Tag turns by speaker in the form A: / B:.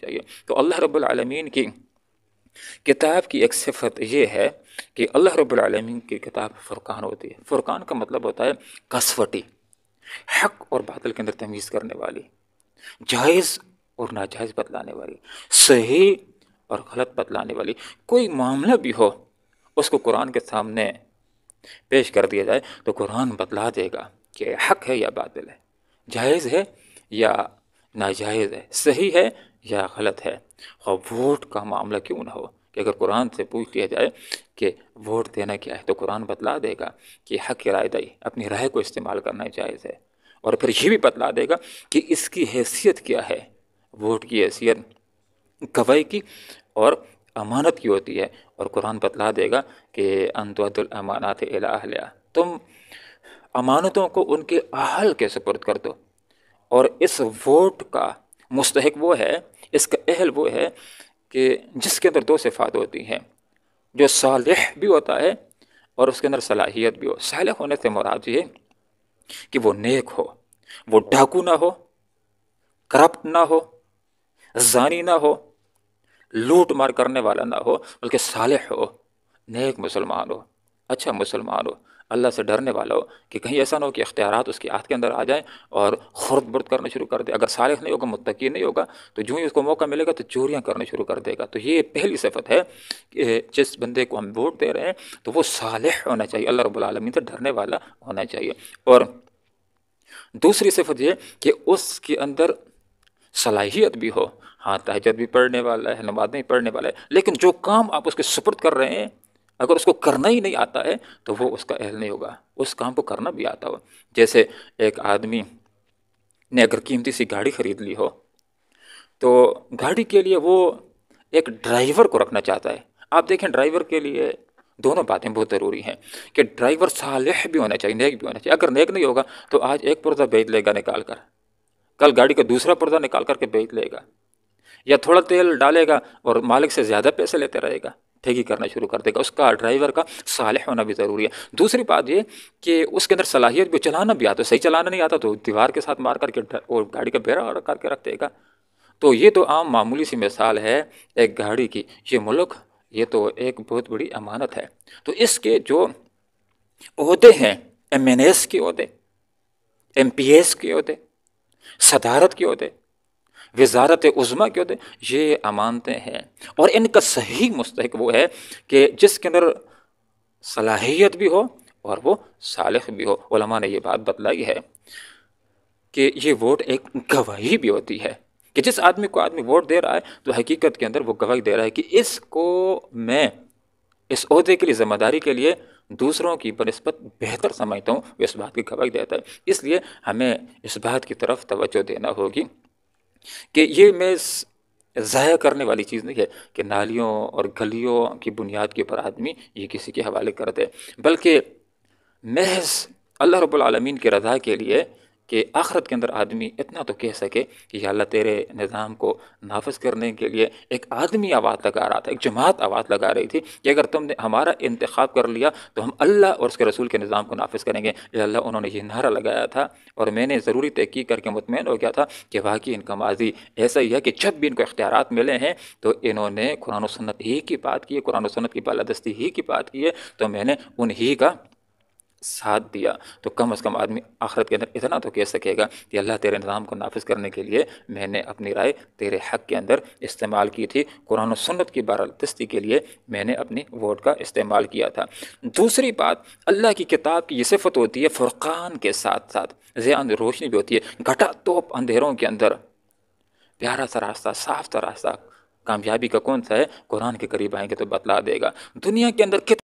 A: چاہیے۔ تو اللہ رب العالمین کی کتاب کی ایک صفت یہ ہے کہ اللہ رب العالمین کی کتاب فرقان ہوتی ہے۔ فرقان کا مطلب ہوتا ہے کسوٹی، حق اور باطل کے اندر تمیز کرنے والی، جائز اور ناجائز بتلانے والی، صحیح اور غلط بتلانے والی۔ کوئی معاملہ بھی ہو اس کو قرآن کے سامنے پیش کر دیا جائے تو قرآن بتلا دے گا کہ حق ہے یا باطل ہے، جائز ہے یا ناجائز ہے، صحیح ہے یا غلط ہے۔ اور ووٹ کا معاملہ کیوں نہ ہو کہ اگر قرآن سے پوچھ لیا جائے کہ ووٹ دینا کیا ہے تو قرآن بتلا دے گا کہ حق کی رائے دہی، اپنی رائے کو استعمال کرنا جائز ہے، اور پھر یہ بھی بتلا دے گا کہ اس کی حیثیت کیا ہے۔ ووٹ کی حیثیت گواہی کی اور امانت کی ہوتی ہے، اور قرآن بتلا دے گا کہ ان تؤدوا الامانات الی اہلہا، تم امانتوں کو ان کے اہل کے سپرد کر دو، اور اس ووٹ کا مستحق وہ ہے، اس کا اہل وہ ہے کہ جس کے اندر دو صفات ہوتی ہیں، جو صالح بھی ہوتا ہے اور اس کے اندر صلاحیت بھی ہو۔ صالح ہونے سے مراد یہ کہ وہ نیک ہو، وہ ڈاکو نہ ہو، کرپٹ نہ ہو، زانی نہ ہو، لوٹ مار کرنے والا نہ ہو، بلکہ صالح ہو، نیک مسلمان ہو، اچھا مسلمان ہو، اللہ سے ڈرنے والا ہو، کہ کہیں ایسا نہ ہو کہ اختیارات اس کے ہاتھ کے اندر آ جائیں اور خرد برد کرنا شروع کر دے۔ اگر صالح نہیں ہوگا، متقی نہیں ہوگا، تو جو ہی اس کو موقع ملے گا تو چوریاں کرنا شروع کر دے گا۔ تو یہ پہلی صفت ہے کہ جس بندے کو ہم ووٹ دے رہے ہیں تو وہ صالح ہونا چاہیے، اللہ رب العالمین سے ڈرنے والا ہونا چاہیے۔ اور دوسری صفت یہ کہ اس کے اندر صلاحیت بھی ہو، ہاں تہجد بھی پڑھنے والا ہے، نماز نہیں پڑھنے والا ہے، لیکن جو کام آپ اس کے سپرد کر رہے ہیں اگر اس کو کرنا ہی نہیں آتا ہے تو وہ اس کا اہل نہیں ہوگا۔ اس کام کو کرنا بھی آتا ہو، جیسے ایک آدمی نے اگر قیمتی سی گاڑی خرید لی ہو تو گاڑی کے لیے وہ ایک ڈرائیور کو رکھنا چاہتا ہے۔ آپ دیکھیں ڈرائیور کے لیے دونوں باتیں بہت ضروری ہیں کہ ڈرائیور صالح بھی ہونا چاہیے، نیک بھی ہونا چاہیے۔ اگر نیک نہیں ہوگا تو آج ایک پرزہ بیچ لے گا نکال کر، کل گاڑی کا دوسرا پرزہ نکال کر کے بیچ لے گا، یا تھوڑا تیل ڈالے گا اور مالک سے زیادہ پیسے لیتے رہے گا، ٹھگی کرنا شروع کر دے گا۔ اس کا ڈرائیور کا صالح ہونا بھی ضروری ہے۔ دوسری بات یہ کہ اس کے اندر صلاحیت بھی، چلانا بھی آتا ہے، صحیح چلانا نہیں آتا تو دیوار کے ساتھ مار کر کے اور گاڑی کا بیڑا کر کے رکھ دے گا۔ تو یہ تو عام معمولی سی مثال ہے ایک گاڑی کی۔ یہ ملک، یہ تو ایک بہت بڑی امانت ہے۔ تو اس کے جو عہدے ہیں، ایم این ایس کے عہدے، ایم پی ایس کے عہدے، صدارت کے عہدے، وزارت عظمیٰ کے عہدے، یہ امانتیں ہیں، اور ان کا صحیح مستحق وہ ہے کہ جس کے اندر صلاحیت بھی ہو اور وہ صالح بھی ہو۔ علماء نے یہ بات بتلائی ہے کہ یہ ووٹ ایک گواہی بھی ہوتی ہے، کہ جس آدمی کو آدمی ووٹ دے رہا ہے تو حقیقت کے اندر وہ گواہی دے رہا ہے کہ اس کو میں اس عہدے کے لیے، ذمہ داری کے لیے دوسروں کی بنسبت بہتر سمجھتا ہوں، وہ اس بات کی گواہی دیتا ہے۔ اس لیے ہمیں اس بات کی طرف توجہ دینا ہوگی کہ یہ میں ضائع کرنے والی چیز نہیں ہے کہ نالیوں اور گلیوں کی بنیاد کے اوپر آدمی یہ کسی کے حوالے کر دے، بلکہ محض اللہ رب العالمین کی رضا کے لیے کہ آخرت کے اندر آدمی اتنا تو کہہ سکے کہ یا اللہ تیرے نظام کو نافذ کرنے کے لیے ایک آدمی آواز لگا رہا تھا، ایک جماعت آواز لگا رہی تھی کہ اگر تم نے ہمارا انتخاب کر لیا تو ہم اللہ اور اس کے رسول کے نظام کو نافذ کریں گے۔ یا اللہ انہوں نے یہ نعرہ لگایا تھا، اور میں نے ضروری تحقیق کر کے مطمئن ہو گیا تھا کہ واقعی ان کا ماضی ایسا ہی ہے کہ جب بھی ان کو اختیارات ملے ہیں تو انہوں نے قرآن و سنت ہی کی بات کی ہے، قرآن و سنت کی بالادستی ہی کی بات کی ہے، تو میں نے انہی کا ساتھ دیا۔ تو کم از کم آدمی آخرت کے اندر اتنا تو کہہ سکے گا کہ اللہ تیرے نظام کو نافذ کرنے کے لیے میں نے اپنی رائے تیرے حق کے اندر استعمال کی تھی، قرآن و سنت کی بالادستی کے لیے میں نے اپنی ووٹ کا استعمال کیا تھا۔ دوسری بات، اللہ کی کتاب کی یہ صفت ہوتی ہے فرقان کے ساتھ ساتھ ضیاء روشنی بھی ہوتی ہے۔ گھٹا توپ اندھیروں کے اندر پیارا سا راستہ، صاف سا راستہ، کامیابی کا کون سا ہے؟ قرآن کے قریب آئیں گے تو بتلا دے گا۔ دنیا کے اندر